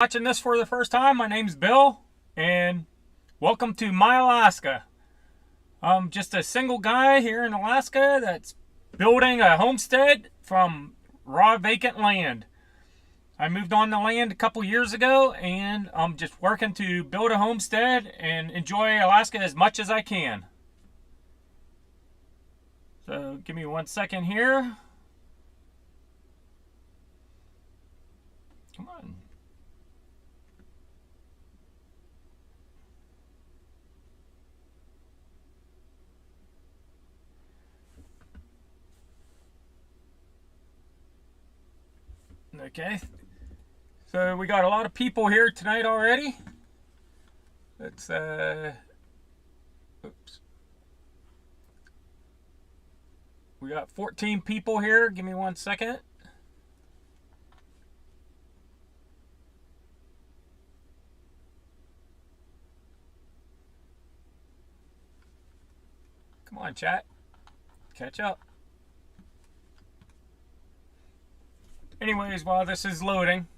Watching this for the first time, my name's Bill, and welcome to my Alaska. I'm just a single guy here in Alaska that's building a homestead from raw vacant land. I moved on the land a couple years ago, and I'm just working to build a homestead and enjoy Alaska as much as I can. So give me 1 second here. Come on. Okay, so we got a lot of people here tonight already. Let's oops. We got 14 people here. Give me 1 second. Come on, chat. Catch up. Anyways, while this is loading,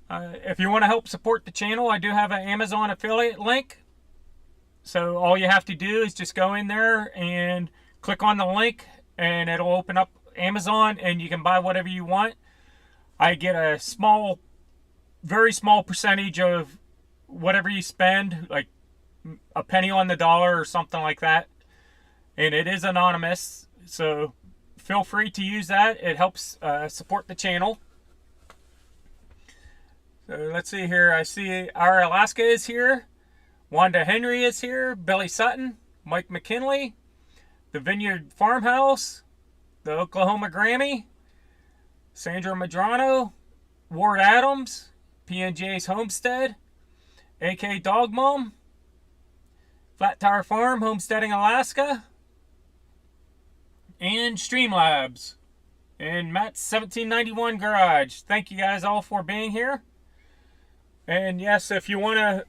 if you want to help support the channel, I do have an Amazon affiliate link. So all you have to do is just go in there and click on the link, and it'll open up Amazon, and you can buy whatever you want. I get a small, very small percentage of whatever you spend, like a penny on the dollar or something like that. And it is anonymous, so feel free to use that. It helps support the channel. So let's see here. I see our Alaska is here. Wanda Henry is here. Billy Sutton. Mike McKinley. The Vineyard Farmhouse. The Oklahoma Grammy. Sandra Madrano. Ward Adams. PNJ's Homestead. AK Dog Mom. Flat Tire Farm, Homesteading, Alaska. And Streamlabs. And Matt's 1791 Garage. Thank you guys all for being here. And yes, if you want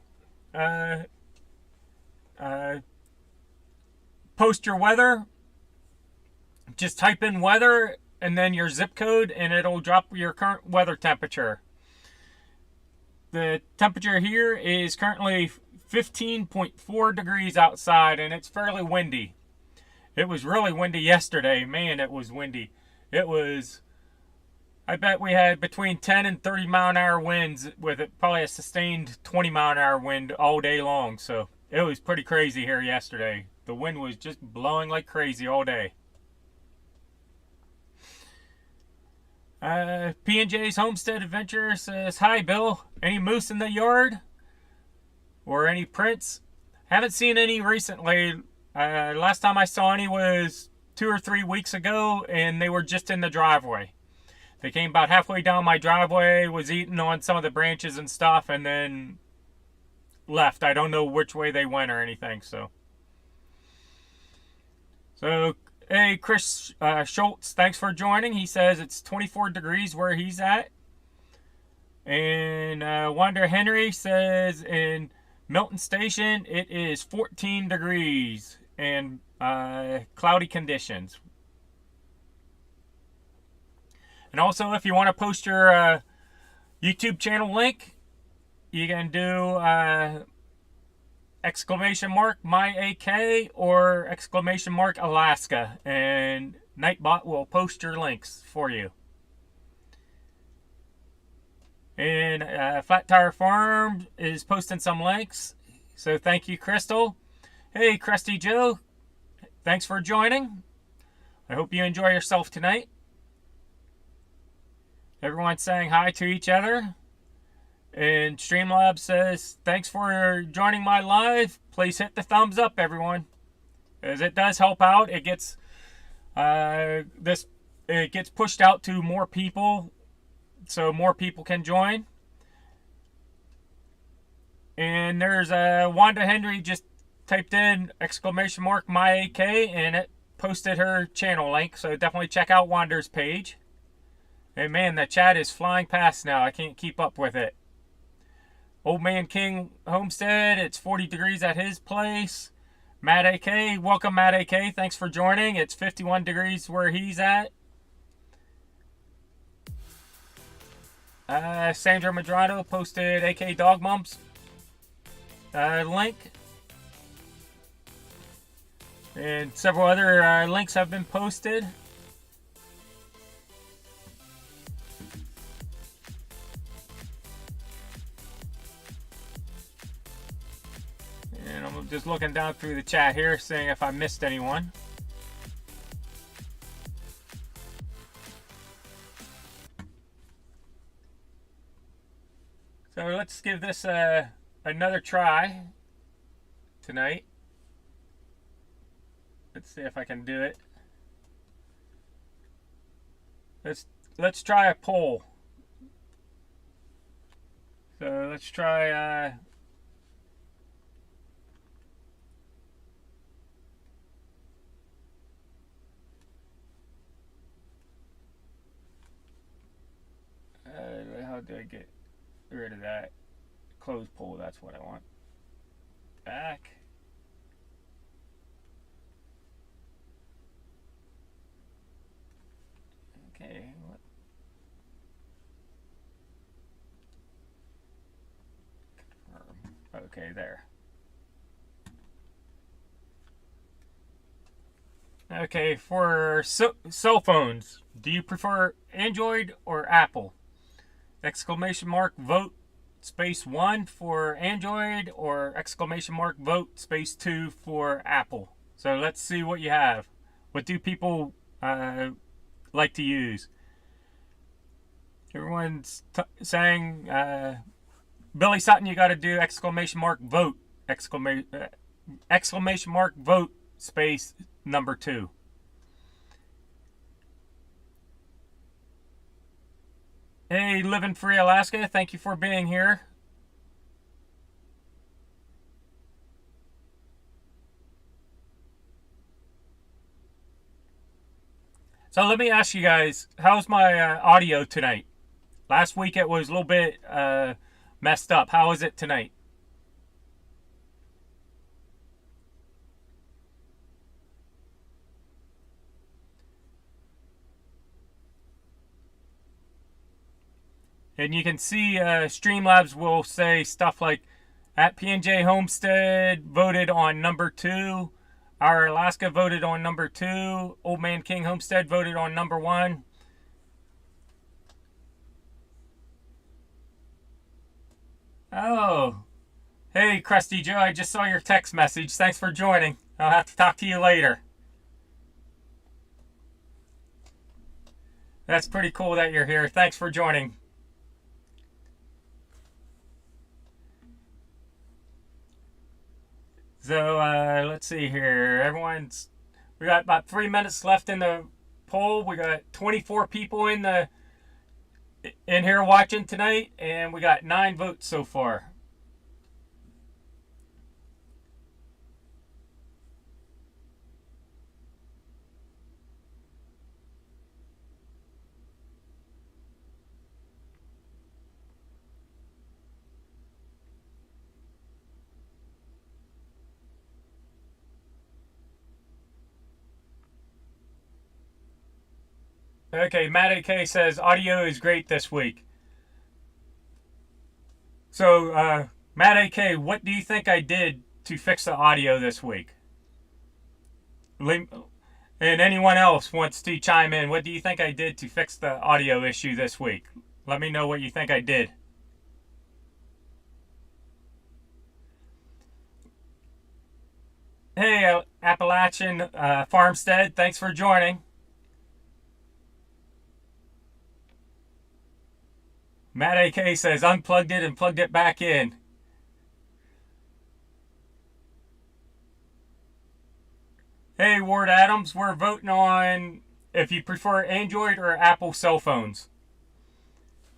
to post your weather, just type in weather and then your zip code, and it'll drop your current weather temperature. The temperature here is currently 15.4 degrees outside, and it's fairly windy. It was really windy yesterday. Man, it was windy. It was, I bet we had between 10 and 30 mile an hour winds, with it probably a sustained 20 mile an hour wind all day long. So it was pretty crazy here yesterday. The wind was just blowing like crazy all day. P&J's Homestead Adventure says, "Hi Bill, any moose in the yard? Or any prints?" Haven't seen any recently. Last time I saw any was 2 or 3 weeks ago, and they were just in the driveway. They came about halfway down my driveway, was eating on some of the branches and stuff, and then left. I don't know which way they went or anything. So hey, Chris Schultz, thanks for joining. He says it's 24 degrees where he's at. And Wanda Henry says in Milton Station it is 14 degrees and cloudy conditions. And also, if you want to post your YouTube channel link, you can do !MyAK or !Alaska, and Nightbot will post your links for you. And Flat Tire Farm is posting some links, so thank you, Crystal. Hey, Crusty Joe, thanks for joining. I hope you enjoy yourself tonight. Everyone's saying hi to each other. And Streamlabs says, thanks for joining my live. Please hit the thumbs up, everyone, as it does help out. It gets it gets pushed out to more people, so more people can join. And there's Wanda Henry just typed in !MyAK, and it posted her channel link, so definitely check out Wanda's page. And man, the chat is flying past now. I can't keep up with it. Old Man King Homestead, it's 40 degrees at his place. Matt AK, welcome Matt AK, thanks for joining. It's 51 degrees where he's at. Sandra Madrano posted AK Dog Mums link. And several other links have been posted. And I'm just looking down through the chat here, seeing if I missed anyone. So let's give this another try tonight. Let's see if I can do it. Let's try a poll. So let's try how do I get rid of that? Close poll, that's what I want. Back. Okay, what? Confirm. Okay, there. Okay, for cell phones, do you prefer Android or Apple? Exclamation mark vote space 1 for Android, or exclamation mark vote space 2 for Apple. So let's see what you have. What do people like to use? Everyone's saying Billy Sutton, you got to do exclamation mark vote exclamation mark vote space number 2. Hey, Living Free Alaska, thank you for being here. So let me ask you guys, how's my audio tonight? Last week it was a little bit messed up. How is it tonight? And you can see Streamlabs will say stuff like, at PNJ Homestead voted on number 2. Our Alaska voted on number 2. Old Man King Homestead voted on number 1. Oh. Hey, Krusty Joe, I just saw your text message. Thanks for joining. I'll have to talk to you later. That's pretty cool that you're here. Thanks for joining. So let's see here. We got about 3 minutes left in the poll. We got 24 people in here watching tonight, and we got 9 votes so far. Okay, Matt AK says audio is great this week. So, Matt AK, what do you think I did to fix the audio this week? And anyone else wants to chime in, what do you think I did to fix the audio issue this week? Let me know what you think I did. Hey, Appalachian Farmstead, thanks for joining. Matt AK says unplugged it and plugged it back in. Hey, Ward Adams, we're voting on if you prefer Android or Apple cell phones.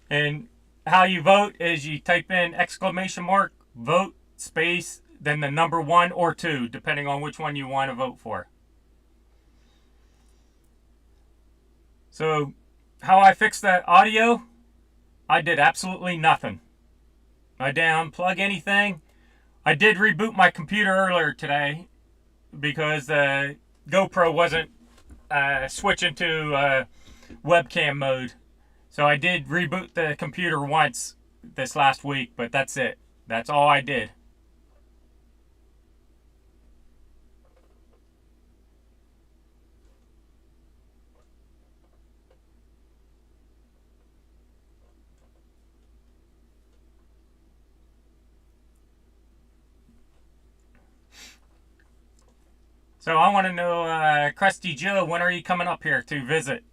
And how you vote is you type in exclamation mark vote space then the number 1 or 2, depending on which one you want to vote for. So, how I fixed that audio? I did absolutely nothing. I didn't unplug anything. I did reboot my computer earlier today because the GoPro wasn't switching to webcam mode. So I did reboot the computer once this last week, but that's it. That's all I did. So I want to know, Krusty Joe, when are you coming up here to visit?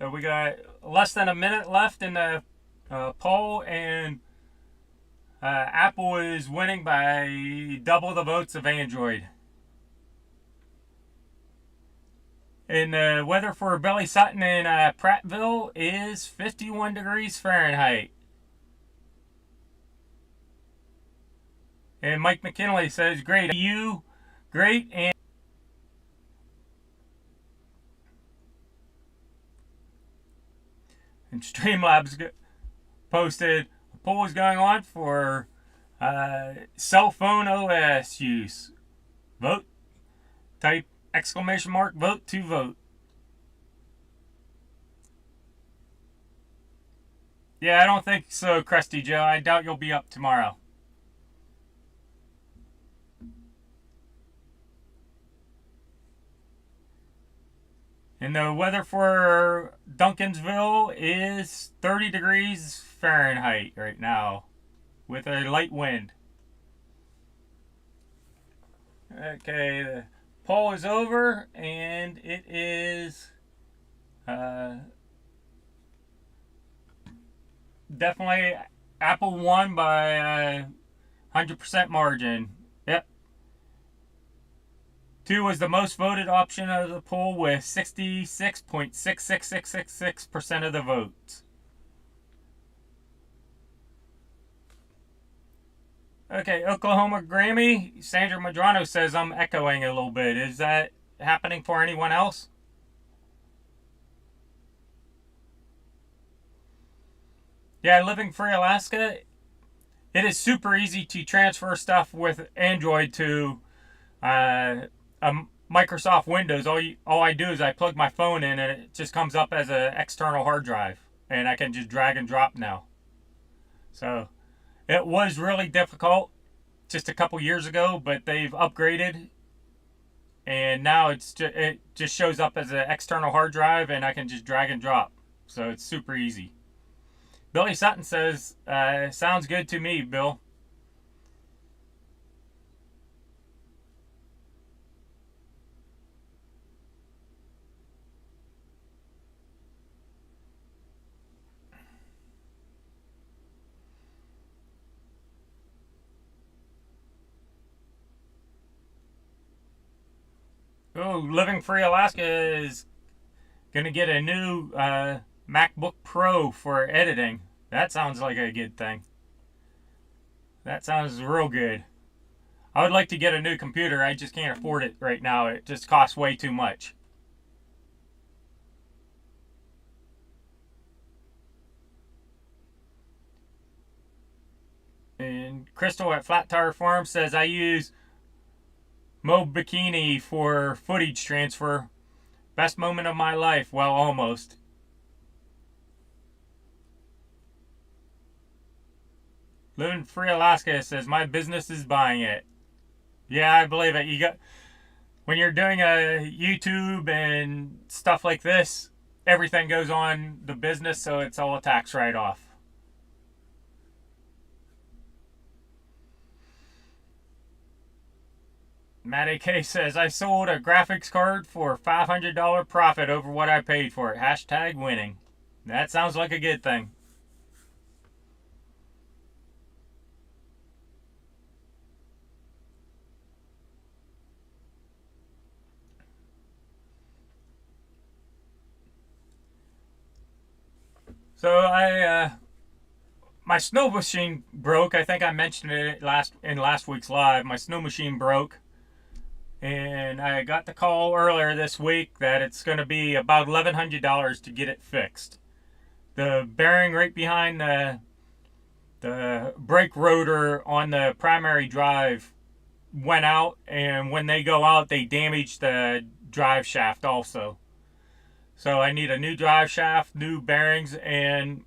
So we got less than a minute left in the poll, and Apple is winning by double the votes of Android. And the weather for Billy Sutton in Prattville is 51 degrees Fahrenheit. And Mike McKinley says, great. You, great. And Streamlabs posted a poll is going on for cell phone OS use. Vote. Type exclamation mark vote to vote. Yeah, I don't think so, Krusty Joe. I doubt you'll be up tomorrow. And the weather for Duncansville is 30 degrees Fahrenheit right now with a light wind. Okay, the poll is over, and it is definitely Apple won by a 100% margin. Yep. 2 was the most voted option of the poll with 66.66666% of the votes. Okay, Oklahoma Grammy. Sandra Madrano says I'm echoing a little bit. Is that happening for anyone else? Yeah, living free Alaska. It is super easy to transfer stuff with Android to Microsoft Windows. All I do is I plug my phone in, and it just comes up as an external hard drive, and I can just drag and drop now. So it was really difficult just a couple years ago, but they've upgraded, and now it just shows up as an external hard drive, and I can just drag and drop. So it's super easy. Billy Sutton says, sounds good to me, Bill. Oh, Living Free Alaska is going to get a new MacBook Pro for editing. That sounds like a good thing. That sounds real good. I would like to get a new computer. I just can't afford it right now. It just costs way too much. And Crystal at Flat Tire Farm says, I use Mo Bikini for footage transfer. Best moment of my life. Well, almost. Living Free Alaska says, my business is buying it. Yeah, I believe it. When you're doing a YouTube and stuff like this, everything goes on the business, so it's all a tax write-off. Matt AK says, I sold a graphics card for $500 profit over what I paid for it. Hashtag winning. That sounds like a good thing. So my snow machine broke. I think I mentioned it in last week's live. My snow machine broke. And I got the call earlier this week that it's going to be about $1,100 to get it fixed. The bearing right behind the brake rotor on the primary drive went out, and when they go out, they damage the drive shaft also. So I need a new drive shaft, new bearings, and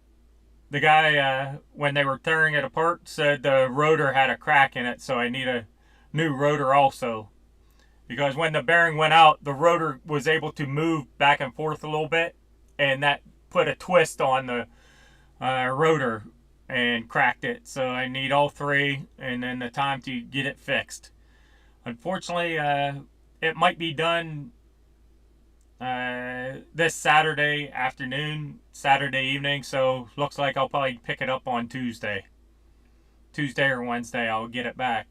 the guy, when they were tearing it apart, said the rotor had a crack in it, so I need a new rotor also. Because when the bearing went out, the rotor was able to move back and forth a little bit, and that put a twist on the rotor and cracked it. So I need all three, and then the time to get it fixed. Unfortunately, it might be done this Saturday afternoon, Saturday evening, so looks like I'll probably pick it up on Tuesday or Wednesday. I'll get it back.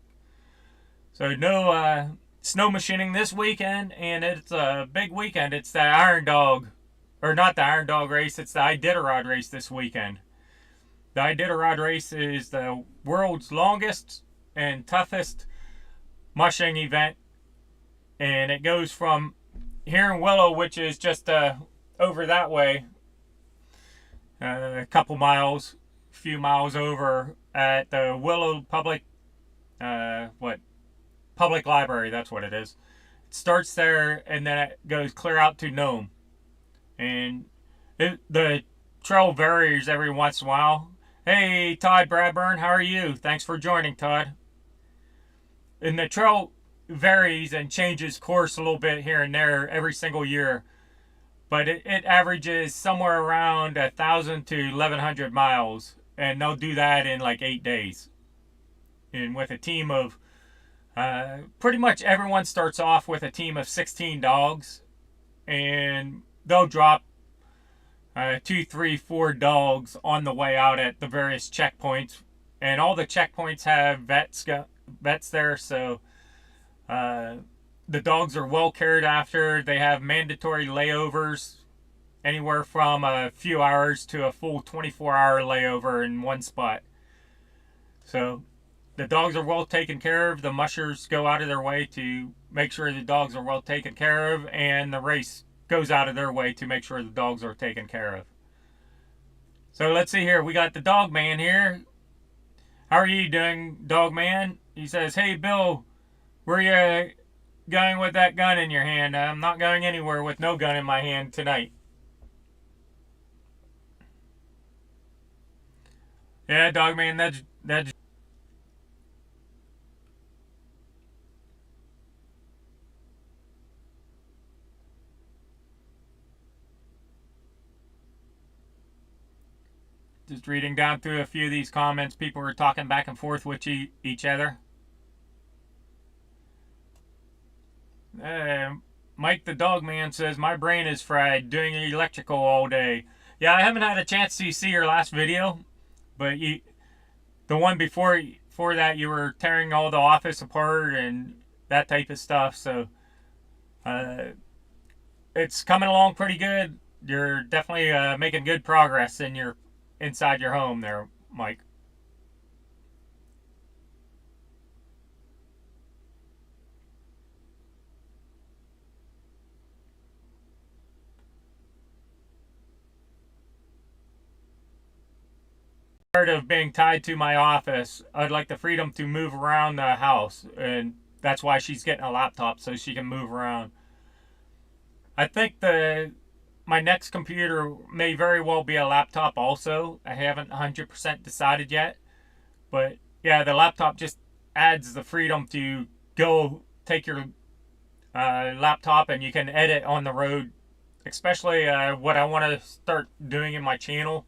So no snow machining this weekend, and it's a big weekend. It's the Iron Dog, or not the Iron Dog race, it's the Iditarod race this weekend. The Iditarod race is the world's longest and toughest mushing event, and it goes from here in Willow, which is just over that way, a couple miles, a few miles over, at the Willow Public Library. That's what it is. It starts there, and then it goes clear out to Nome, and the trail varies every once in a while. Hey, Todd Bradburn, how are you? Thanks for joining, Todd. And the trail varies and changes course a little bit here and there every single year, but it averages somewhere around 1,000 to 1,100 miles, and they'll do that in like 8 days. And with a team of pretty much everyone starts off with a team of 16 dogs, and they'll drop 2, 3, 4 dogs on the way out at the various checkpoints, and all the checkpoints have vets there, so the dogs are well cared after. They have mandatory layovers, anywhere from a few hours to a full 24-hour layover in one spot. So the dogs are well taken care of. The mushers go out of their way to make sure the dogs are well taken care of, and the race goes out of their way to make sure the dogs are taken care of. So let's see here. We got the Dog Man here. How are you doing, Dog Man? He says, hey, Bill, where you going with that gun in your hand? I'm not going anywhere with no gun in my hand tonight. Yeah, Dog Man, that's just reading down through a few of these comments. People were talking back and forth with each other. Mike the Dog Man says, my brain is fried doing electrical all day. Yeah, I haven't had a chance to see your last video, but the one before that, you were tearing all the office apart and that type of stuff. So it's coming along pretty good. You're definitely making good progress inside your home there, Mike. Of being tied to my office, I'd like the freedom to move around the house, and that's why she's getting a laptop, so she can move around. I think my next computer may very well be a laptop also. I haven't 100% decided yet, but yeah, the laptop just adds the freedom to go take your laptop, and you can edit on the road, especially what I want to start doing in my channel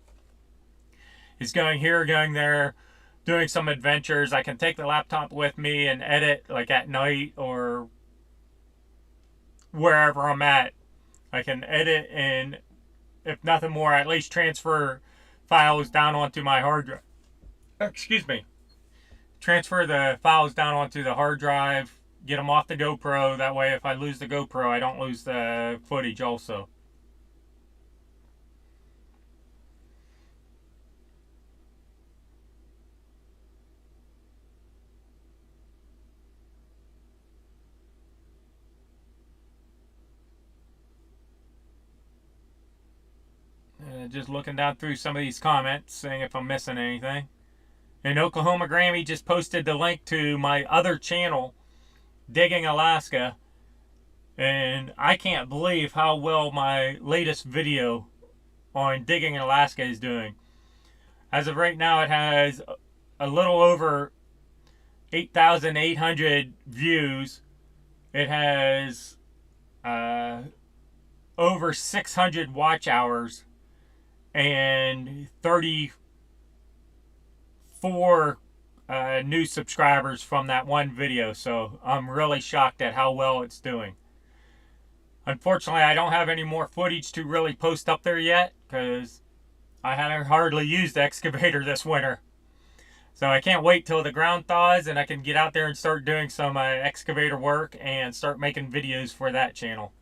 is going here, going there, doing some adventures. I can take the laptop with me and edit like at night or wherever I'm at. I can edit, and if nothing more, at least transfer files down onto my hard drive. Excuse me. Transfer the files down onto the hard drive, get them off the GoPro. That way if I lose the GoPro, I don't lose the footage also. Just looking down through some of these comments, seeing if I'm missing anything. And Oklahoma Grammy just posted the link to my other channel digging Alaska, and I can't believe how well my latest video on digging Alaska is doing. As of right now, it has a little over 8,800 views. It has over 600 watch hours and 34 new subscribers from that one video. So I'm really shocked at how well it's doing. Unfortunately, I don't have any more footage to really post up there yet because I haven't hardly used the excavator this winter. So I can't wait till the ground thaws and I can get out there and start doing some excavator work and start making videos for that channel.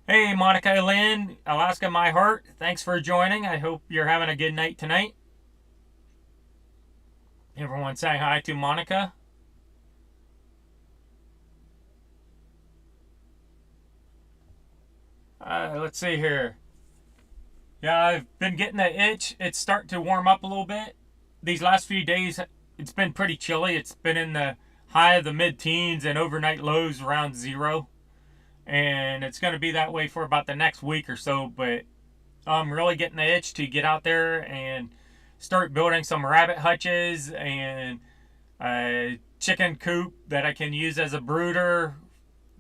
Hey, Monica Lynn, Alaska My Heart, thanks for joining. I hope you're having a good night tonight. Everyone say hi to Monica. Let's see here. Yeah, I've been getting the itch. It's starting to warm up a little bit. These last few days, it's been pretty chilly. It's been in the high of the mid-teens and overnight lows around 0. And it's going to be that way for about the next week or so. But I'm really getting the itch to get out there and start building some rabbit hutches and a chicken coop that I can use as a brooder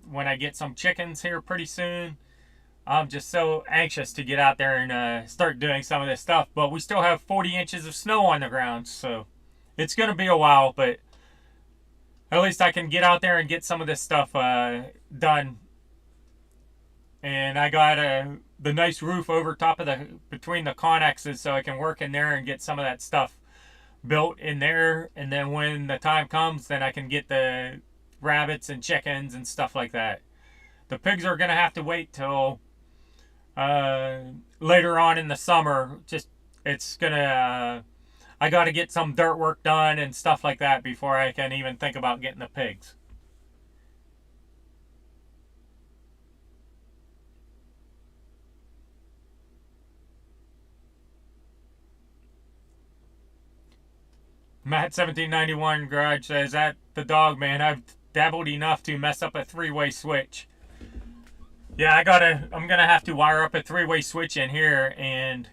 when I get some chickens here pretty soon. I'm just so anxious to get out there and start doing some of this stuff. But we still have 40 inches of snow on the ground, so it's going to be a while. But at least I can get out there and get some of this stuff done. And I got the nice roof over top of between the connexes, so I can work in there and get some of that stuff built in there. And then when the time comes, then I can get the rabbits and chickens and stuff like that. The pigs are going to have to wait till later on in the summer. I got to get some dirt work done and stuff like that before I can even think about getting the pigs. Matt1791 Garage says, that the dog man, I've dabbled enough to mess up a 3-way switch. Yeah, I'm gonna have to wire up a 3-way switch in here, and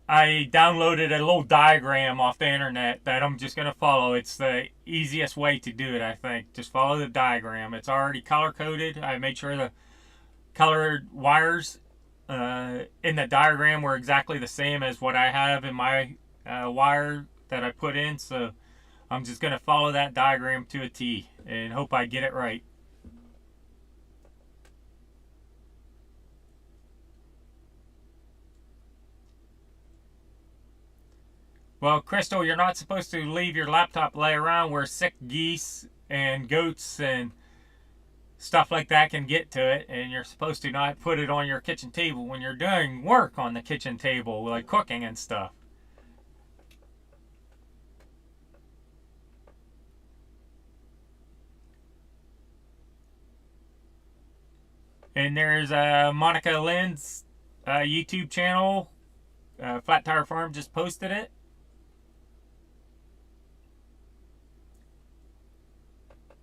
I downloaded a little diagram off the internet that I'm just gonna follow. It's the easiest way to do it, I think. Just follow the diagram. It's already color coded. I made sure the colored wires in the diagram were exactly the same as what I have in my wire that I put in. So I'm just gonna follow that diagram to a T and hope I get it right. Well, Crystal, you're not supposed to leave your laptop lay around where sick geese and goats and stuff like that can get to it, and you're supposed to not put it on your kitchen table when you're doing work on the kitchen table, like cooking and stuff. And there's Monica Lynn's YouTube channel. Flat Tire Farm just posted it.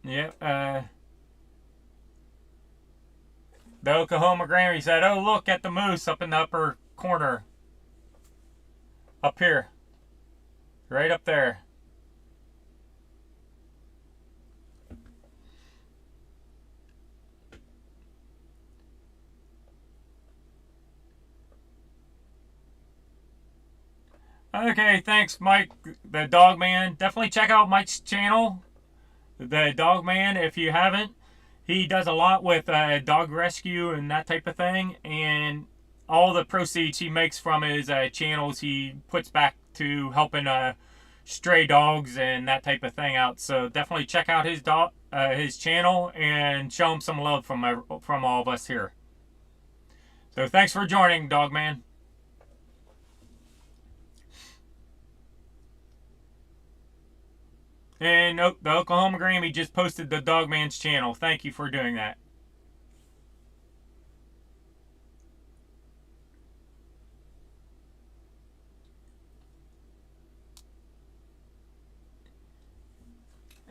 Yep. The Oklahoma Grammy said, oh, look at the moose up in the upper corner. Up here. Right up there. Okay, thanks, Mike, the Dog Man. Definitely check out Mike's channel, the Dog Man, if you haven't. He does a lot with dog rescue and that type of thing, and all the proceeds he makes from his channels he puts back to helping stray dogs and that type of thing out. So definitely check out his channel and show him some love from all of us here. So thanks for joining, Dog Man. And the Oklahoma Grammy just posted the Dog Man's channel. Thank you for doing that.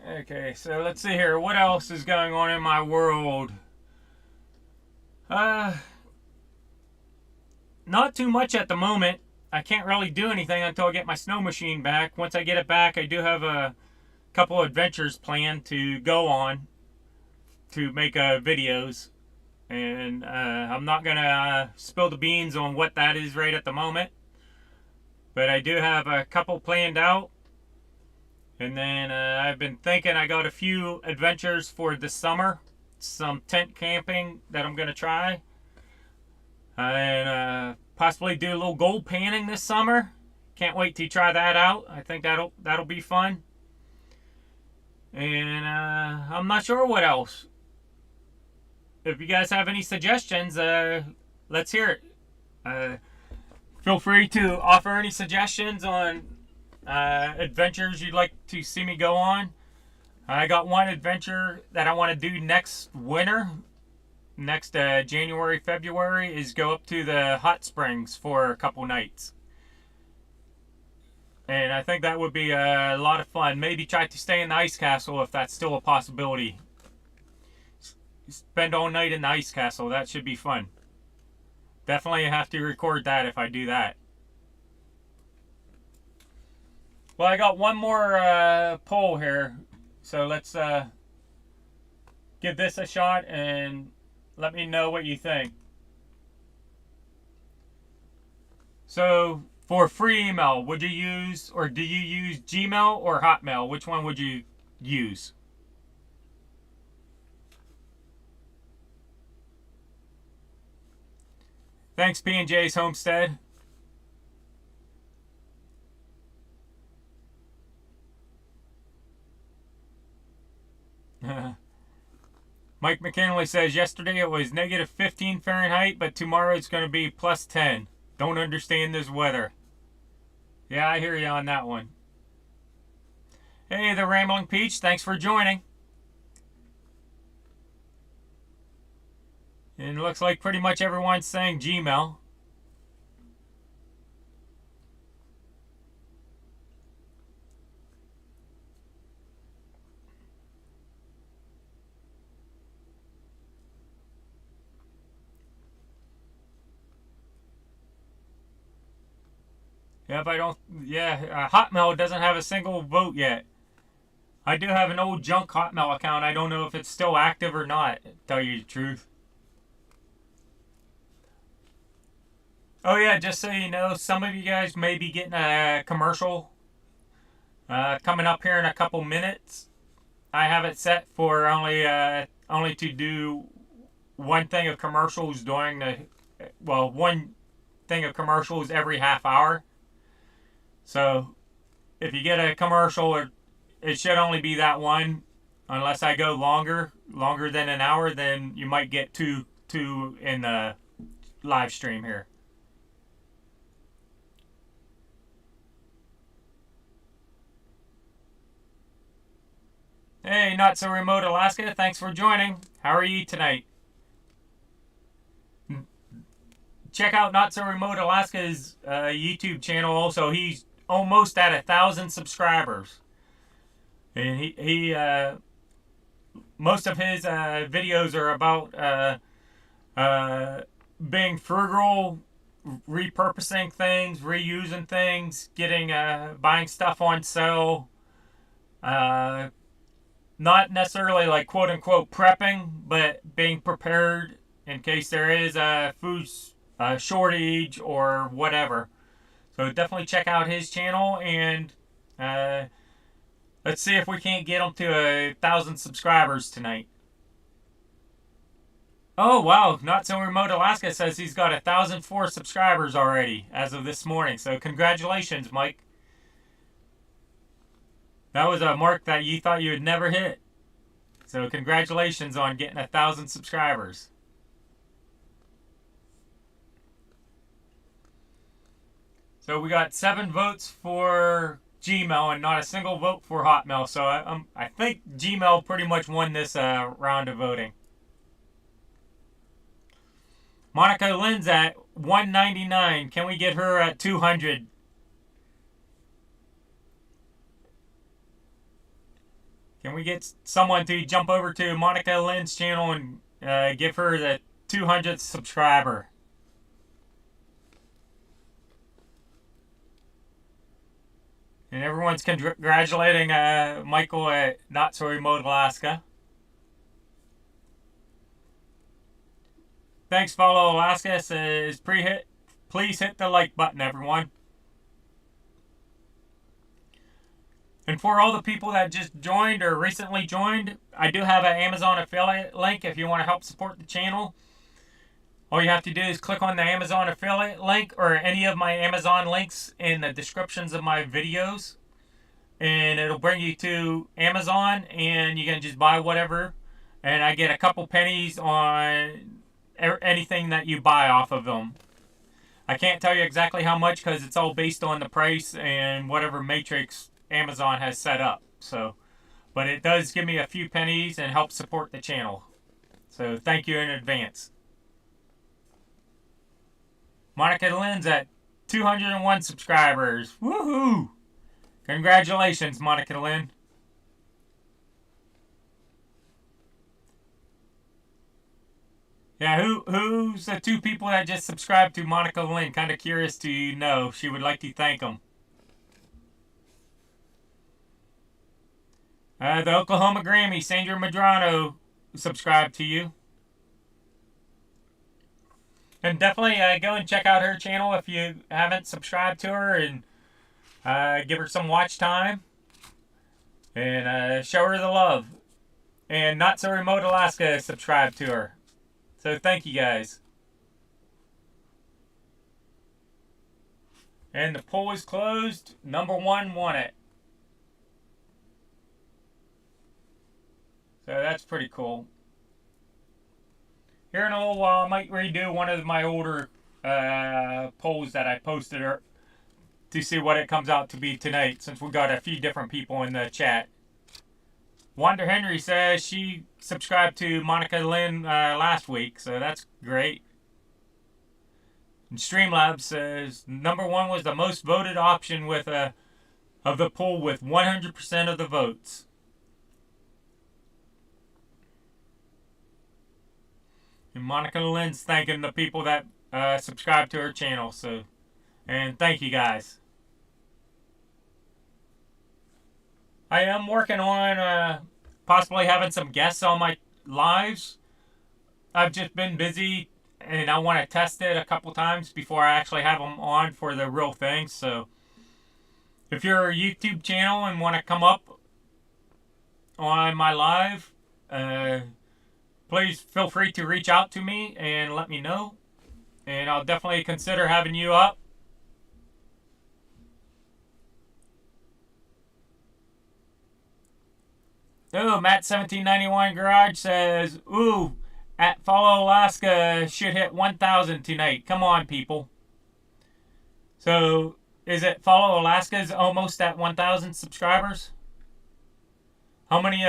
Okay, so let's see here. What else is going on in my world? Not too much at the moment. I can't really do anything until I get my snow machine back. Once I get it back, I do have a couple adventures planned to go on to make videos. And I'm not going to spill the beans on what that is right at the moment. But I do have a couple planned out. And then I've been thinking I got a few adventures for this summer. Some tent camping that I'm going to try. And possibly do a little gold panning this summer. Can't wait to try that out. I think that'll be fun. And I'm not sure what else. If you guys have any suggestions, let's hear it. Feel free to offer any suggestions on adventures you'd like to see me go on. I got one adventure that I want to do next winter. Next January, February, is go up to the hot springs for a couple nights. And I think that would be a lot of fun. Maybe try to stay in the ice castle if that's still a possibility. Spend all night in the ice castle. That should be fun. Definitely have to record that if I do that. Well, I got one more poll here. So let's give this a shot and let me know what you think. So, for free email, would you use, or do you use Gmail or Hotmail? Which one would you use? Thanks, P&J's Homestead. Mike McKinley says, yesterday it was negative 15 Fahrenheit, but tomorrow it's going to be plus 10. Don't understand this weather. Yeah, I hear you on that one. Hey, the Rambling Peach, thanks for joining. And it looks like pretty much everyone's saying Gmail. Yeah, if I don't, Hotmail doesn't have a single vote yet. I do have an old junk Hotmail account. I don't know if it's still active or not, to tell you the truth. Oh yeah, just so you know, some of you guys may be getting a commercial coming up here in a couple minutes. I have it set for only to do one thing of commercials during one thing of commercials every half hour. So if you get a commercial, it should only be that one. Unless I go longer than an hour, then you might get two in the live stream here. Hey, Not So Remote Alaska, thanks for joining. How are you tonight? Check out Not So Remote Alaska's YouTube channel also. He's almost at 1,000 subscribers. And he most of his videos are about being frugal, repurposing things, reusing things, getting buying stuff on sale. Not necessarily like quote unquote prepping, but being prepared in case there is a food shortage or whatever. So definitely check out his channel, and let's see if we can't get him to 1,000 subscribers tonight. Oh wow, Not So Remote Alaska says he's got 1,004 subscribers already as of this morning. So congratulations, Mike. That was a mark that you thought you would never hit. So congratulations on getting 1,000 subscribers. So we got 7 votes for Gmail and not a single vote for Hotmail. So I think Gmail pretty much won this round of voting. Monica Lynn's at 199. Can we get her at 200? Can we get someone to jump over to Monica Lynn's channel and give her the 200th subscriber? And everyone's congratulating Michael at Not So Remote, Alaska. Thanks, Follow Alaska says, please hit the like button, everyone. And for all the people that just joined or recently joined, I do have an Amazon affiliate link if you want to help support the channel. All you have to do is click on the Amazon affiliate link or any of my Amazon links in the descriptions of my videos. And it'll bring you to Amazon and you can just buy whatever. And I get a couple pennies on anything that you buy off of them. I can't tell you exactly how much because it's all based on the price and whatever matrix Amazon has set up. So, but it does give me a few pennies and help support the channel. So thank you in advance. Monica Lynn's at 201 subscribers. Woohoo! Congratulations, Monica Lynn. Yeah, who's the two people that just subscribed to Monica Lynn? Kind of curious to know. She would like to thank them. The Oklahoma Grammy, Sandra Madrano, subscribed to you. And definitely go and check out her channel if you haven't subscribed to her, and give her some watch time and show her the love. And Not So Remote Alaska subscribed to her. So thank you guys. And the poll is closed. Number 1 won it. So that's pretty cool. Here in a little while, I might redo one of my older polls that I posted to see what it comes out to be tonight, since we got a few different people in the chat. Wanda Henry says she subscribed to Monica Lynn last week, so that's great. And Streamlabs says number 1 was the most voted option with of the poll with 100% of the votes. And Monica Lynn's thanking the people that subscribe to her channel. So, and thank you guys. I am working on possibly having some guests on my lives. I've just been busy and I want to test it a couple times before I actually have them on for the real thing. So if you're a YouTube channel and want to come up on my live, please feel free to reach out to me and let me know. And I'll definitely consider having you up. Oh, Matt1791 Garage says, ooh, at Follow Alaska should hit 1,000 tonight. Come on, people. So, is it Follow Alaska's almost at 1,000 subscribers? How many,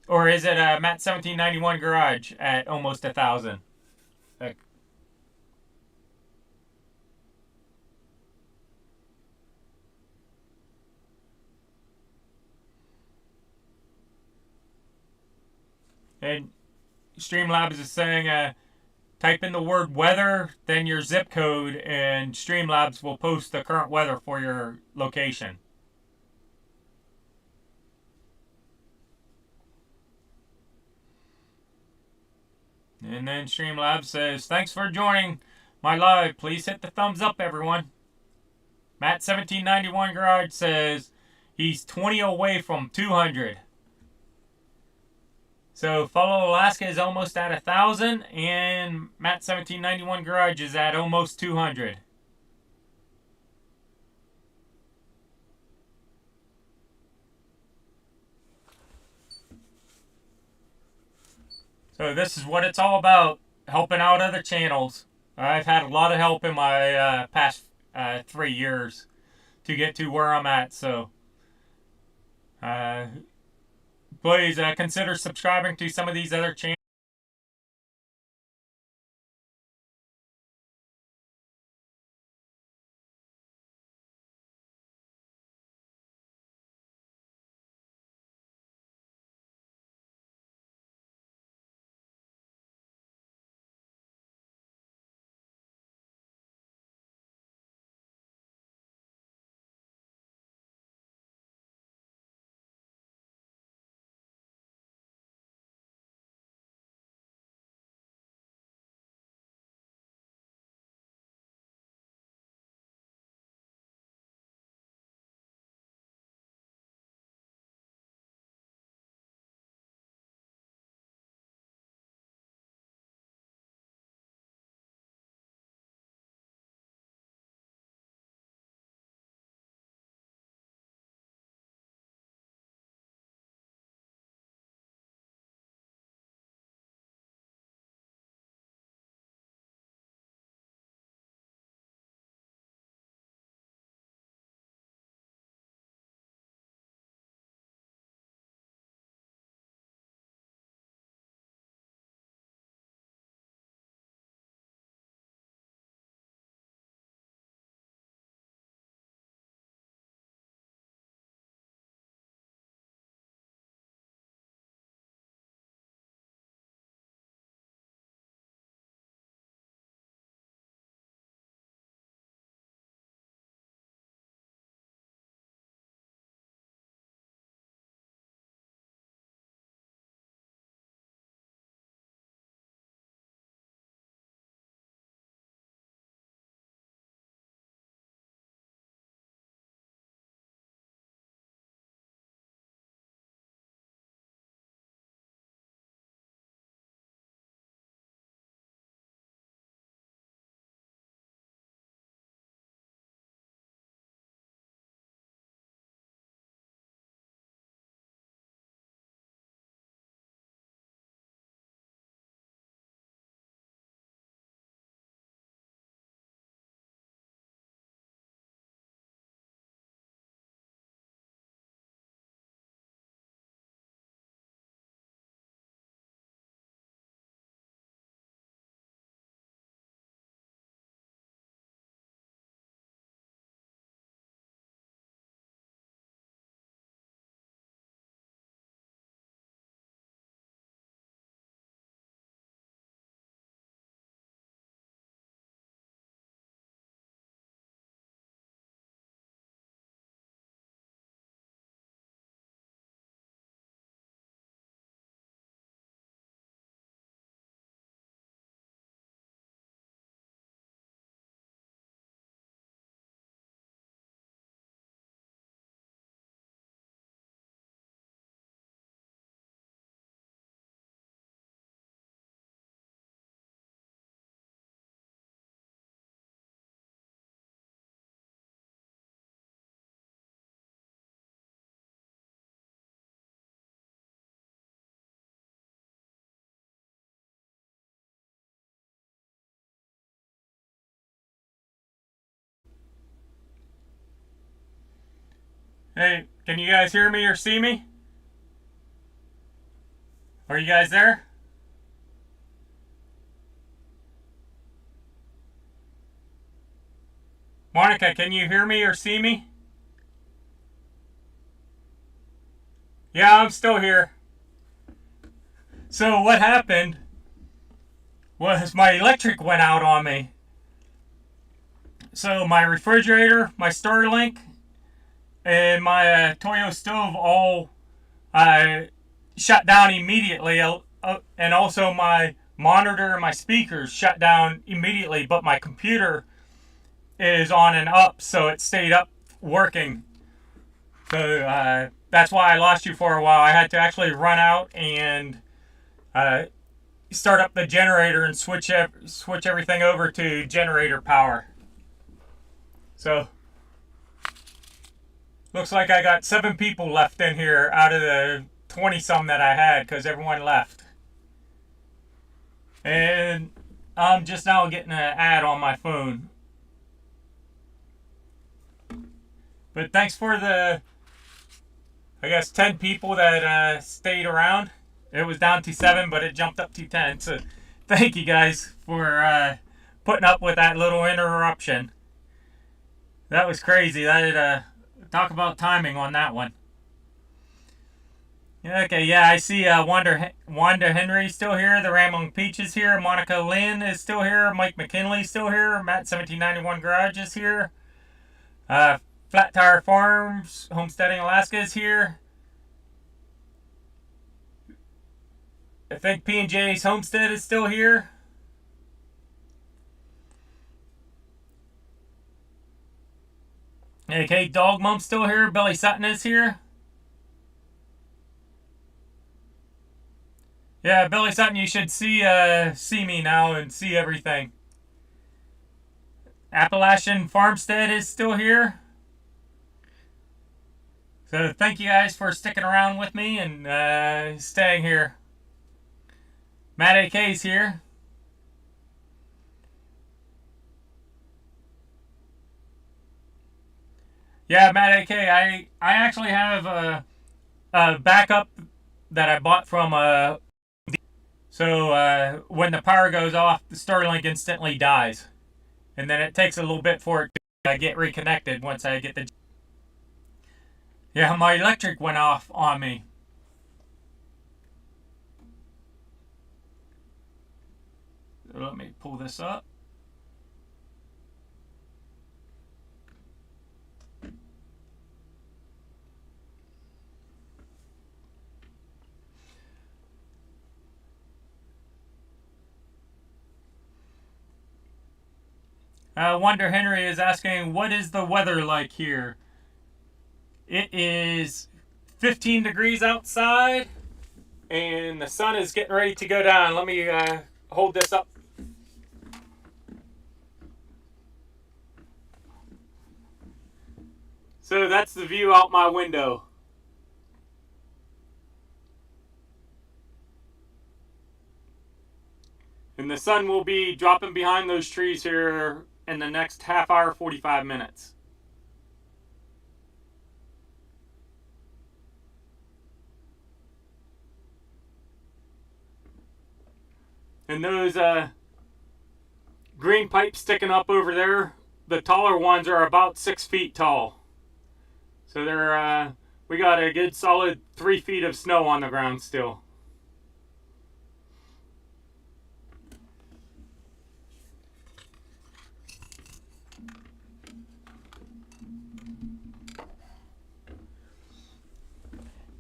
or is it Matt1791 Garage at almost 1,000? And Streamlabs is saying, type in the word weather, then your zip code, and Streamlabs will post the current weather for your location. And then Streamlabs says, thanks for joining my live. Please hit the thumbs up, everyone. Matt1791 Garage says he's 20 away from 200. So Follow Alaska is almost at 1,000, and Matt1791 Garage is at almost 200. So this is what it's all about, helping out other channels. I've had a lot of help in my past 3 years to get to where I'm at, so please consider subscribing to some of these other channels. Hey, can you guys hear me or see me? Are you guys there? Monica, can you hear me or see me? Yeah, I'm still here. So what happened was my electric went out on me. So my refrigerator, my Starlink, and my Toyo stove all shut down immediately. And also my monitor and my speakers shut down immediately, but my computer is on and up, so it stayed up working. So that's why I lost you for a while. I had to actually run out and start up the generator and switch everything over to generator power. So looks like I got 7 people left in here out of the 20 some that I had, because everyone left. And I'm just now getting an ad on my phone. But thanks for the, I guess, 10 people that stayed around. It was down to 7, but it jumped up to 10. So thank you guys for putting up with that little interruption. That was crazy. Talk about timing on that one. Okay, yeah, I see Wanda Henry still here. The Rambling Peach is here. Monica Lynn is still here. Mike McKinley still here. Matt 1791 Garage is here. Flat Tire Farms, Homesteading Alaska is here. I think P&J's Homestead is still here. Okay, Dog Mom's still here. Billy Sutton is here. Yeah, Billy Sutton, you should see me now and see everything. Appalachian Farmstead is still here. So thank you guys for sticking around with me and staying here. Matt AK's here. Yeah, Matt AK, I actually have a backup that I bought from so when the power goes off, the Starlink instantly dies. And then it takes a little bit for it to get reconnected once I get the... Yeah, my electric went off on me. So let me pull this up. Wonder Henry is asking, what is the weather like here? It is 15 degrees outside, and the sun is getting ready to go down. Let me hold this up. So that's the view out my window. And the sun will be dropping behind those trees here in the next half hour, 45 minutes. And those green pipes sticking up over there, the taller ones are about 6 feet tall. So they're we got a good solid 3 feet of snow on the ground still.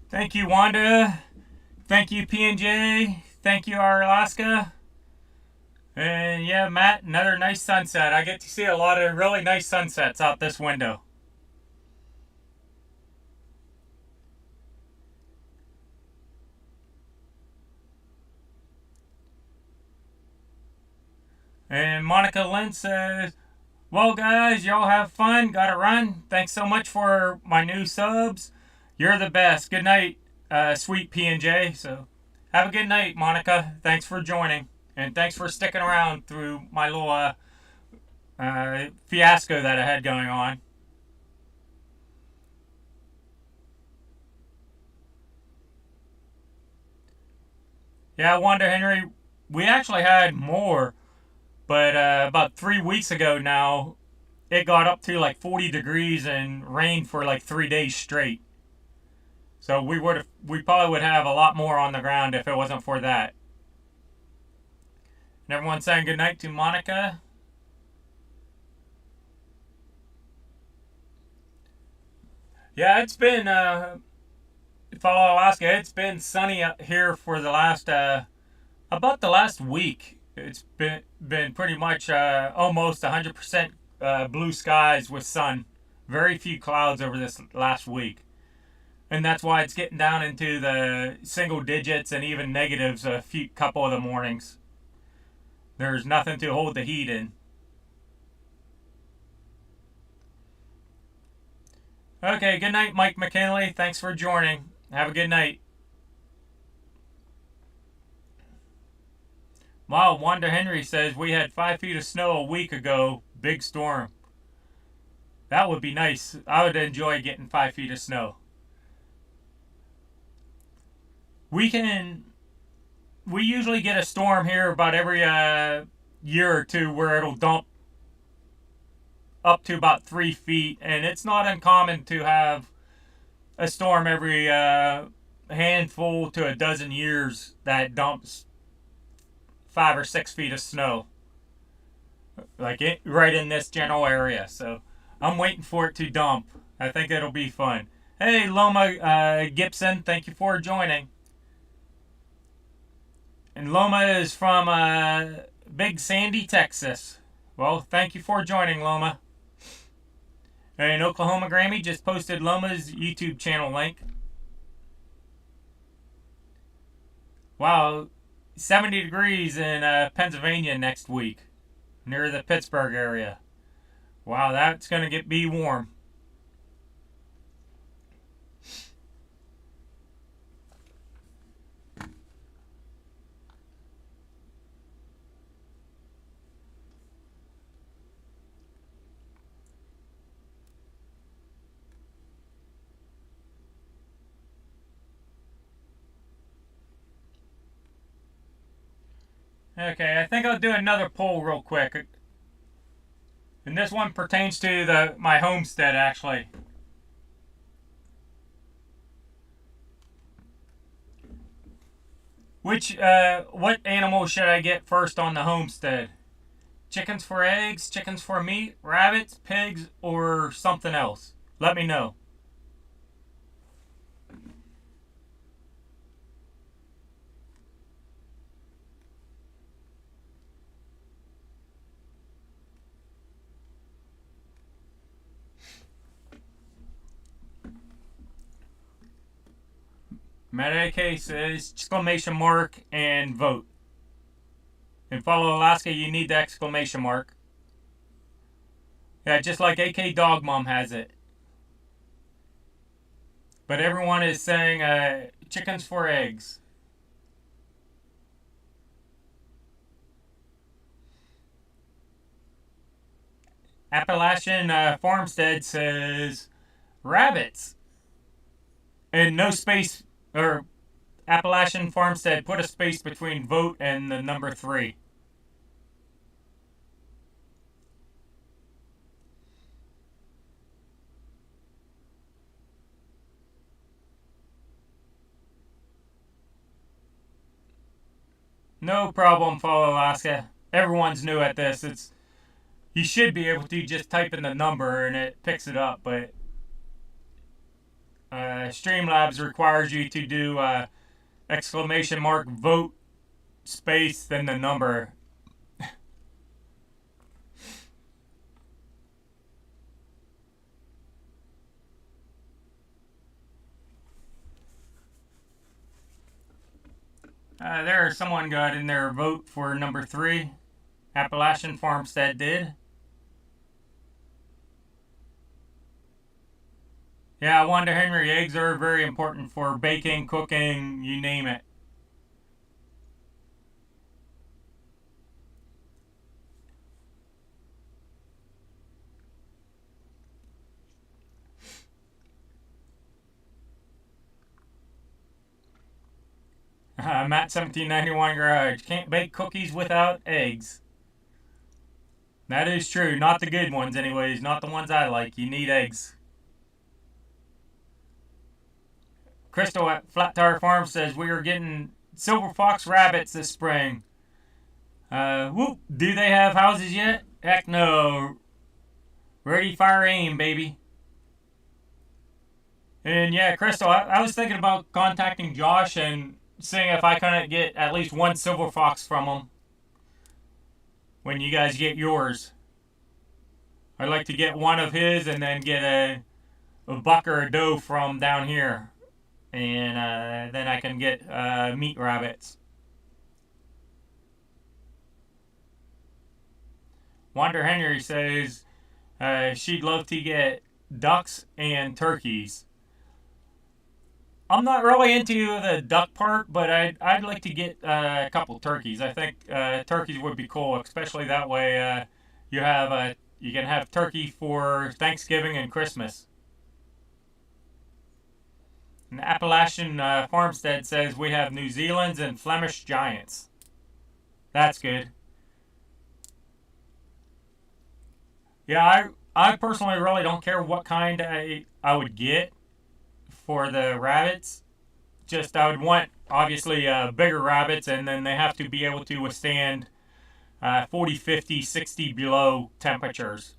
Thank you, Wanda. Thank you, P&J. Thank you, our Alaska. And yeah, Matt, another nice sunset. I get to see a lot of really nice sunsets out this window. And Monica Lynn says, well, guys, y'all have fun. Gotta run. Thanks so much for my new subs. You're the best. Good night, sweet P&J. So have a good night, Monica. Thanks for joining. And thanks for sticking around through my little fiasco that I had going on. Yeah, Wanda Henry, we actually had more, but about 3 weeks ago now, it got up to like 40 degrees and rained for like 3 days straight. So we probably would have a lot more on the ground if it wasn't for that. And everyone's saying goodnight to Monica. Yeah, it's been follow Alaska. It's been sunny up here for the last about the last week. It's been pretty much almost 100% blue skies with sun. Very few clouds over this last week. And that's why it's getting down into the single digits and even negatives a few couple of the mornings. There's nothing to hold the heat in. Okay, good night, Mike McKinley. Thanks for joining. Have a good night. Wow, Wanda Henry says we had 5 feet of snow a week ago. Big storm. That would be nice. I would enjoy getting 5 feet of snow. We can. We usually get a storm here about every year or two where it'll dump up to about 3 feet, and it's not uncommon to have a storm every handful to a dozen years that dumps 5 or 6 feet of snow, like right in this general area. So I'm waiting for it to dump. I think it'll be fun. Hey, Loma Gibson, thank you for joining. And Loma is from Big Sandy, Texas. Well, thank you for joining, Loma. And Oklahoma Grammy just posted Loma's YouTube channel link. Wow, 70 degrees in Pennsylvania next week, near the Pittsburgh area. Wow, that's going to be warm. Okay, I think I'll do another poll real quick. And this one pertains to my homestead, actually. What animal should I get first on the homestead? Chickens for eggs, chickens for meat, rabbits, pigs, or something else? Let me know. Medicaid says exclamation mark and vote. And follow Alaska, you need the exclamation mark. Yeah, just like AK Dog Mom has it. But everyone is saying chickens for eggs. Appalachian Farmstead says rabbits. And no space, or Appalachian Farmstead, put a space between vote and the number 3. No problem, Follow Alaska. Everyone's new at this. You should be able to just type in the number and it picks it up, but Streamlabs requires you to do exclamation mark vote space then the number. Someone got in their vote for number 3. Appalachian Farmstead did. Yeah, Wanda Henry, eggs are very important for baking, cooking, you name it. Matt 1791 Garage. Can't bake cookies without eggs. That is true. Not the good ones, anyways. Not the ones I like. You need eggs. Crystal at Flat Tire Farm says we are getting silver fox rabbits this spring. Whoop. Do they have houses yet? Heck no. Ready, fire, aim, baby. And yeah, Crystal, I was thinking about contacting Josh and seeing if I couldn't get at least one silver fox from him when you guys get yours. I'd like to get one of his and then get a buck or a doe from down here. And then I can get meat rabbits. Wander Henry says she'd love to get ducks and turkeys. I'm not really into the duck part, but I'd like to get a couple turkeys. I think turkeys would be cool, especially that way you can have turkey for Thanksgiving and Christmas. And Appalachian Farmstead says we have New Zealand's and Flemish Giants. That's good. Yeah, I personally really don't care what kind I would get for the rabbits. Just I would want, obviously, bigger rabbits, and then they have to be able to withstand 40, 50, 60 below temperatures.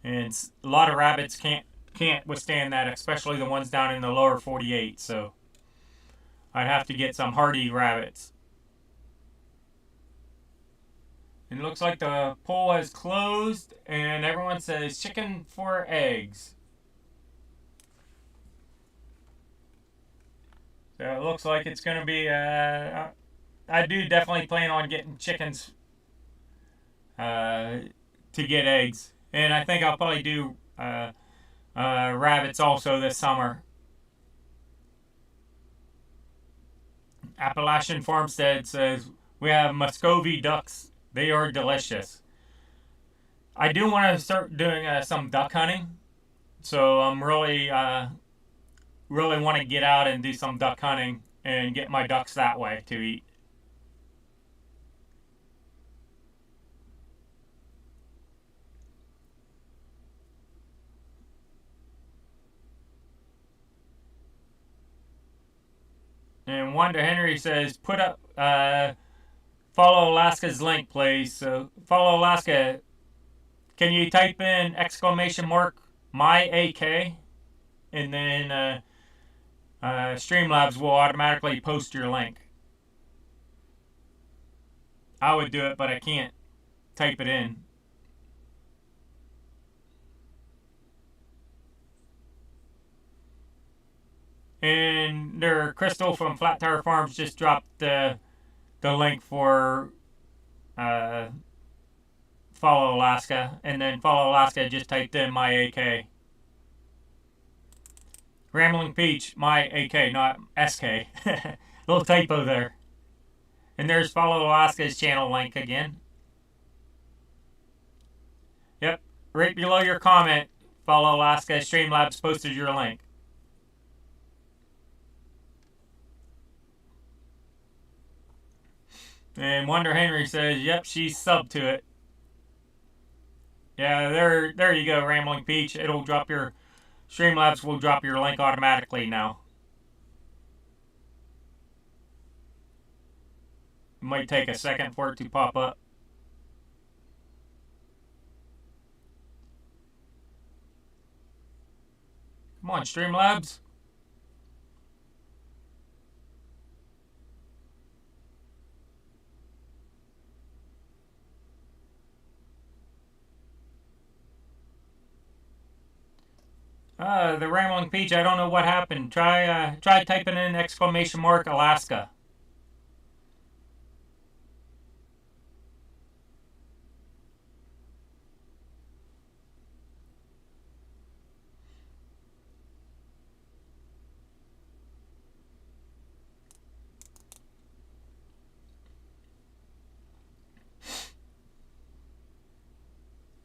And a lot of rabbits can't withstand that, especially the ones down in the lower 48. So I'd have to get some hardy rabbits. It looks like the poll has closed, and everyone says chicken for eggs. So it looks like it's going to be, I do definitely plan on getting chickens to get eggs. And I think I'll probably do rabbits also this summer. Appalachian Farmstead says, we have Muscovy ducks. They are delicious. I do want to start doing some duck hunting. So I'm really want to get out and do some duck hunting and get my ducks that way to eat. And Wanda Henry says, put up, follow Alaska's link, please. So follow Alaska. Can you type in !, my AK, and then Streamlabs will automatically post your link. I would do it, but I can't type it in. And their Crystal from Flat Tire Farms just dropped the link for follow Alaska, and then follow Alaska just typed in my AK. Rambling Peach, my AK, not SK. Little typo there. And there's follow Alaska's channel link again. Yep, right below your comment, follow Alaska. Streamlabs posted your link. And Wonder Henry says, yep, she's subbed to it. Yeah, there you go, Rambling Peach. It'll drop your, Streamlabs will drop your link automatically now. It might take a second for it to pop up. Come on, Streamlabs. The Rambling Peach, I don't know what happened. Try typing in ! Alaska.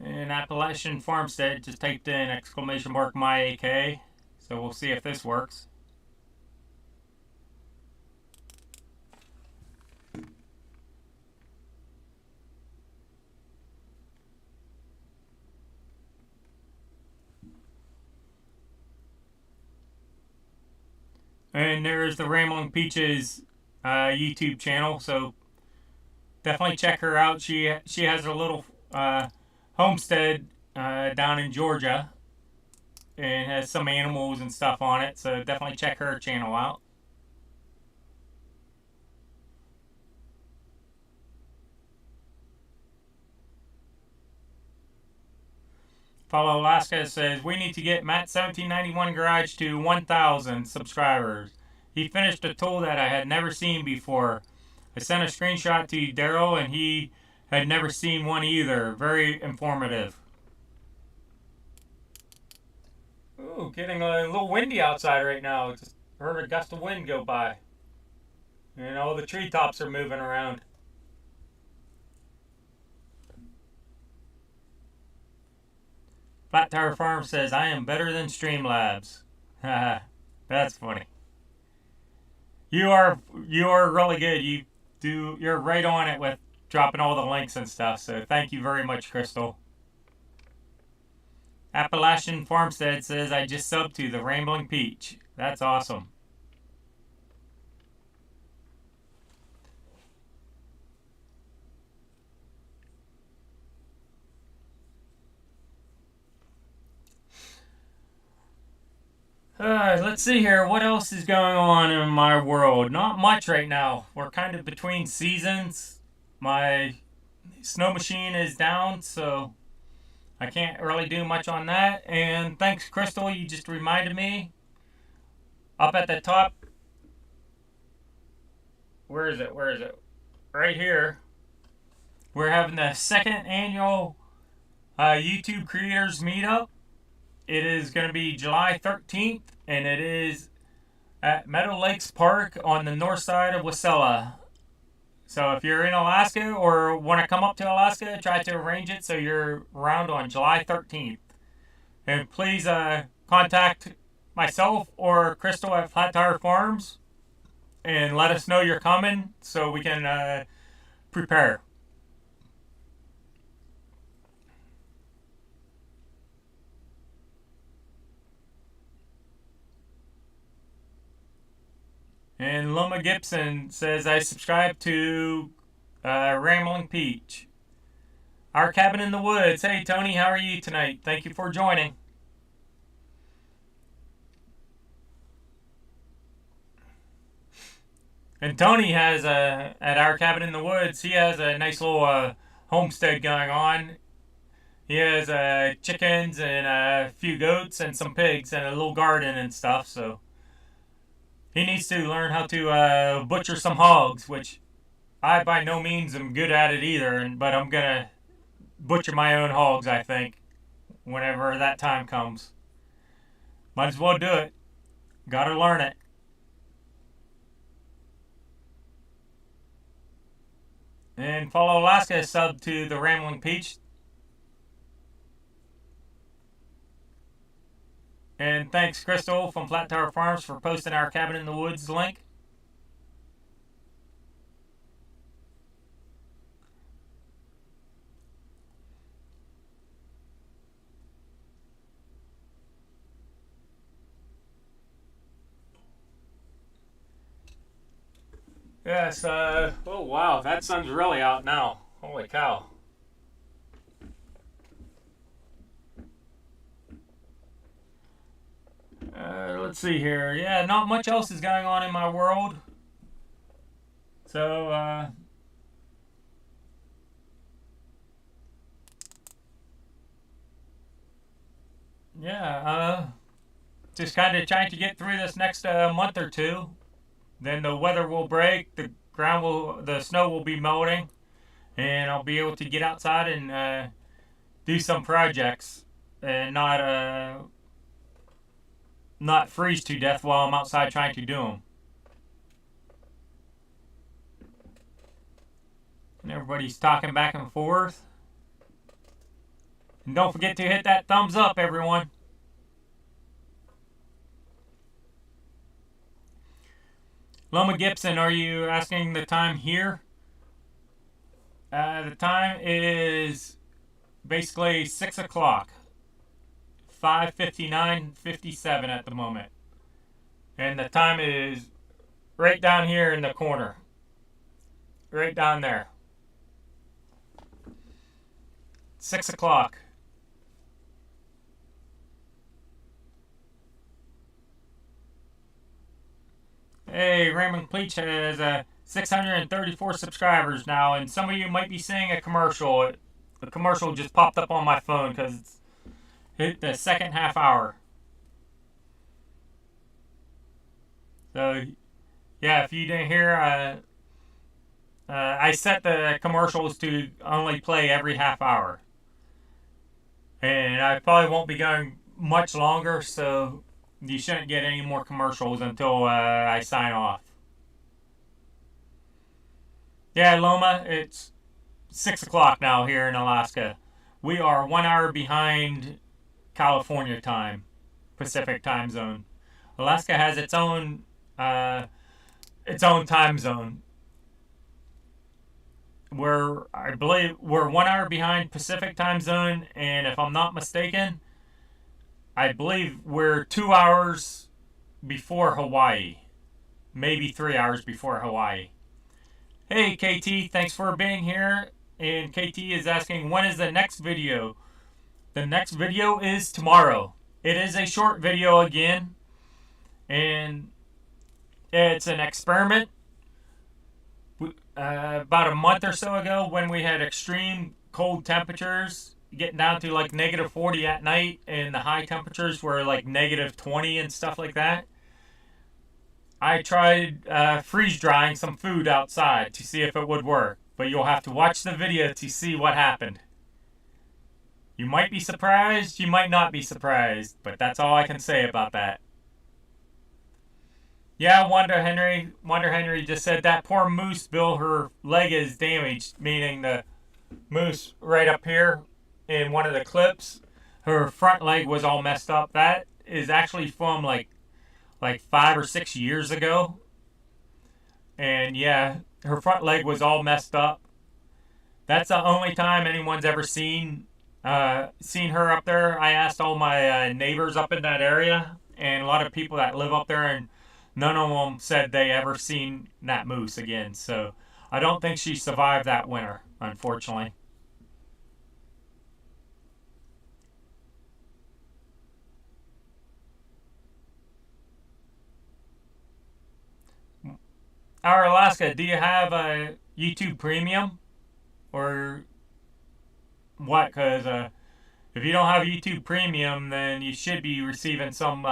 And Appalachian Farmstead just typed in ! my AK. So we'll see if this works. And there's the Rambling Peaches YouTube channel, so definitely check her out. She has a little homestead down in Georgia and has some animals and stuff on it, so definitely check her channel out. Follow Alaska says, we need to get Matt1791 Garage to 1,000 subscribers. He finished a tool that I had never seen before. I sent a screenshot to Daryl and he had never seen one either. Very informative. Ooh, getting a little windy outside right now. Just heard a gust of wind go by. And all the treetops are moving around. Flat Tire Farm says, I am better than Streamlabs. Haha, that's funny. You are really good. You're right on it with dropping all the links and stuff. So thank you very much, Crystal. Appalachian Farmstead says, I just subbed to the Rambling Peach. That's awesome. Let's see here. What else is going on in my world? Not much right now. We're kind of between seasons. My snow machine is down, so I can't really do much on that. And thanks, Crystal. You just reminded me. Up at the top. Where is it? Where is it? Right here. We're having the second annual YouTube Creators Meetup. It is going to be July 13th, and it is at Meadow Lakes Park on the north side of Wasilla. So if you're in Alaska or want to come up to Alaska, try to arrange it so you're around on July 13th. And please contact myself or Crystal at Flat Tire Farms and let us know you're coming so we can prepare. And Loma Gibson says, I subscribe to Rambling Peach. Our Cabin in the Woods. Hey, Tony, how are you tonight? Thank you for joining. And Tony has, at Our Cabin in the Woods, he has a nice little homestead going on. He has chickens and a few goats and some pigs and a little garden and stuff, so he needs to learn how to butcher some hogs, which I by no means am good at it either, but I'm going to butcher my own hogs, I think, whenever that time comes. Might as well do it. Gotta learn it. And follow Alaska, sub to the Rambling Peach. And thanks, Crystal from Flat Tire Farms, for posting our Cabin in the Woods link. Yes, oh wow, that sun's really out now. Holy cow. Let's see here. Yeah, not much else is going on in my world. So, yeah, just kind of trying to get through this next month or two. Then the weather will break, the snow will be melting, and I'll be able to get outside and do some projects and not freeze to death while I'm outside trying to do them. And everybody's talking back and forth. And don't forget to hit that thumbs up, everyone. Loma Gibson, are you asking the time here? The time is basically 6 o'clock. 5:59:57 at the moment. And the time is right down here in the corner. Right down there. 6 o'clock. Hey, Raymond Pleach has 634 subscribers now, and some of you might be seeing a commercial. The commercial just popped up on my phone because it's hit the second half hour. So, yeah, if you didn't hear, I set the commercials to only play every half hour. And I probably won't be going much longer, so you shouldn't get any more commercials until I sign off. Yeah, Loma, it's 6 o'clock now here in Alaska. We are 1 hour behind California time, Pacific time zone. Alaska has its own time zone. I believe we're 1 hour behind Pacific time zone, and if I'm not mistaken, I believe we're 2 hours before Hawaii, maybe 3 hours before Hawaii. Hey KT, thanks for being here. And KT is asking, when is the next video? The next video is tomorrow. It is a short video again, and it's an experiment. About a month or so ago, when we had extreme cold temperatures, getting down to like -40 at night, and the high temperatures were like -20 and stuff like that, I tried freeze drying some food outside to see if it would work. But you'll have to watch the video to see what happened. You might be surprised, you might not be surprised, but that's all I can say about that. Yeah, Wanda Henry just said that poor moose, Bill, her leg is damaged, meaning the moose right up here in one of the clips, her front leg was all messed up. That is actually from like 5 or 6 years ago. And yeah, her front leg was all messed up. That's the only time anyone's ever seen her up there. I asked all my neighbors up in that area, and a lot of people that live up there, and none of them said they ever seen that moose again. So I don't think she survived that winter, unfortunately. Our Alaska, do you have a YouTube Premium or what? Because if you don't have YouTube Premium, then you should be receiving some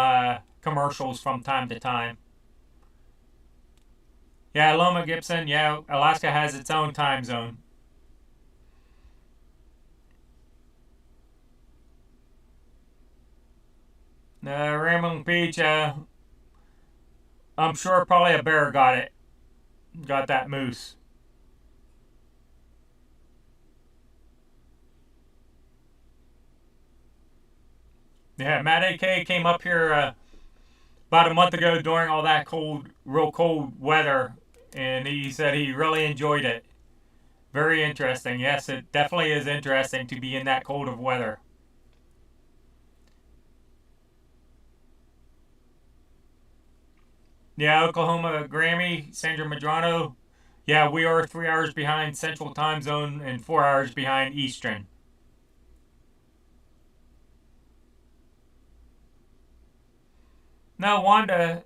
commercials from time to time. Yeah, Loma Gibson, yeah, Alaska has its own time zone. Raymond Beach, I'm sure probably a bear got it. Got that moose. Yeah, Matt AK came up here about a month ago during all that real cold weather, and he said he really enjoyed it. Very interesting. Yes, it definitely is interesting to be in that cold of weather. Yeah, Oklahoma Grammy, Sandra Madrano. Yeah, we are 3 hours behind Central Time Zone and 4 hours behind Eastern. No, Wanda,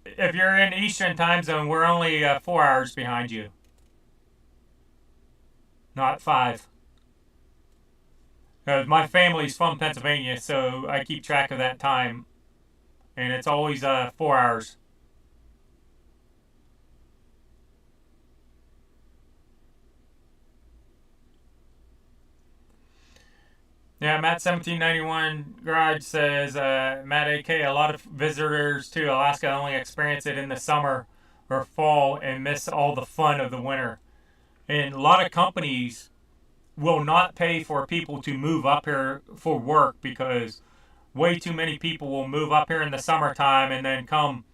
if you're in Eastern Time Zone, we're only 4 hours behind you. Not 5. My family's from Pennsylvania, so I keep track of that time. And it's always 4 hours. Yeah, Matt1791 Garage says, Matt AK, a lot of visitors to Alaska only experience it in the summer or fall and miss all the fun of the winter. And a lot of companies will not pay for people to move up here for work because way too many people will move up here in the summertime, and then come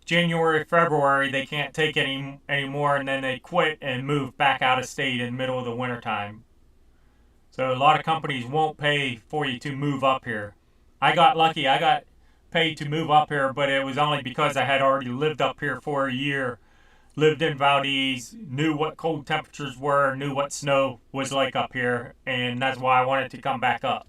January, February, they can't take it anymore, and then they quit and move back out of state in the middle of the wintertime. So a lot of companies won't pay for you to move up here. I got lucky. I got paid to move up here, but it was only because I had already lived up here for a year, lived in Valdez, knew what cold temperatures were, knew what snow was like up here, and that's why I wanted to come back up.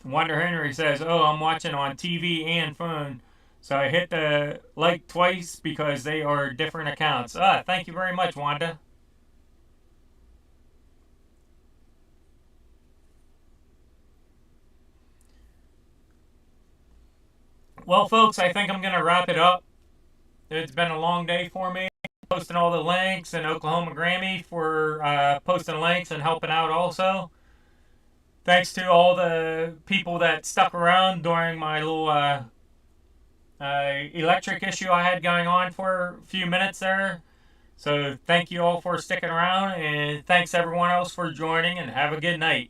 Wonder Henry says, "Oh, I'm watching on TV and phone, so I hit the like twice because they are different accounts." Thank you very much, Wanda. Well, folks, I think I'm gonna wrap it up. It's been a long day for me, posting all the links, and Oklahoma Grammy for posting links and helping out also. Thanks to all the people that stuck around during my little electric issue I had going on for a few minutes there. So thank you all for sticking around, and thanks everyone else for joining, and have a good night.